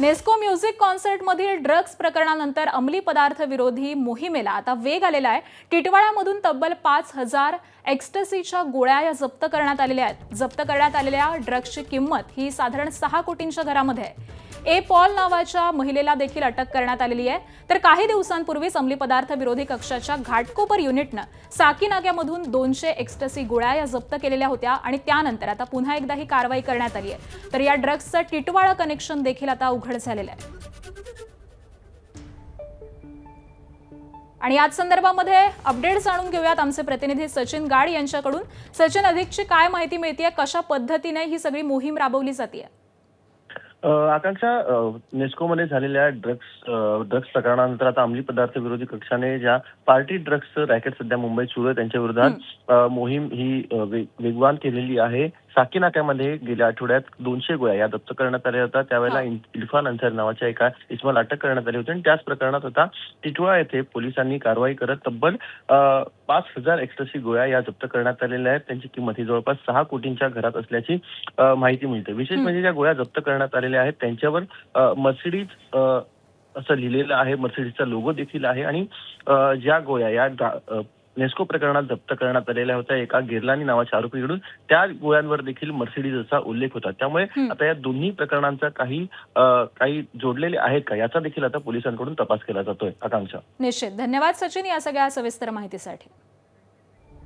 Nesco music कॉन्सर्टमधील drugs प्रकरणानंतर अंमली पदार्थ विरोधी मोहिमेला आता वेग आलेला आहे। टिटवाळ्यामधून तब्बल 5,000 एक्स्टसीच्या गोळ्या या जप्त करण्यात आलेल्या आहेत। जप्त करण्यात आलेल्या ड्रग्जची किंमत ही साधारण 6 कोटींच्या घरामध्ये आहे। पॉल नावाच्या महिलेला देखील अटक करण्यात आलेली आहे। तर काही दिवसांपूर्वीच अंमली पदार्थ विरोधी कक्षाच्या घाटकोपर युनिटनं साकी नाक्यामधून 200 एक्स्टसी गोळ्या या जप्त केलेल्या होत्या आणि त्यानंतर आता पुन्हा एकदा ही कारवाई करण्यात आली आहे। तर या ड्रग्जचं टिटवाळा कनेक्शन देखील आता उघड झालेलं आहे। आणि याच संदर्भामध्ये अपडेट जाणून घेऊयात आमचे प्रतिनिधी सचिन गाड यांच्याकडून। सचिन, अधिकची काय माहिती मिळतेय, कशा पद्धतीने ही सगळी मोहीम राबवली जाते? आकांक्षा, नेस्कोमध्ये झालेल्या ड्रग्स प्रकरणानंतर आता अंमली पदार्थ विरोधी कक्षाने ज्या पार्टी ड्रग्सचं रॅकेट सध्या मुंबईत सुरू आहे त्यांच्या विरोधात मोहीम ही वेगवान केलेली आहे। साकी नाक्यामध्ये गेल्या आठवड्यात 200 गोळ्या या जप्त करण्यात आल्या होत्या। त्यावेळेला इरफान अन्सारी नावाच्या एका इसमाला अटक करण्यात आली होती आणि त्याच प्रकरणात आता टिटवाळा येथे पोलिसांनी कारवाई करत तब्बल 5,000 एक्स्टसी गोळ्या या जप्त करण्यात आलेल्या आहेत। त्यांची किंमत ही जवळपास 6 कोटींच्या घरात असल्याची माहिती मिळते। विशेष म्हणजे ज्या गोळ्या जप्त करण्यात आलेल्या आहेत त्यांच्यावर मर्सिडीज असं लिहिलेलं आहे, मर्सिडीजचा लोगो देखील आहे आणि ज्या गोळ्या या नेस्को प्रकरणात जप्त करण्यात आलेल्या होत्या एका गिरलानी नावाच्या आरोपीकडून, त्या गोळ्यांवर देखील मर्सिडीज असा उल्लेख होता। त्यामुळे आता या दोन्ही प्रकरणांचा काही जोडलेले आहेत का याचा देखील आता पोलिसांकडून तपास केला जातोय। आकांक्षा, निश्चित धन्यवाद सचिन या सगळ्या सविस्तर माहितीसाठी।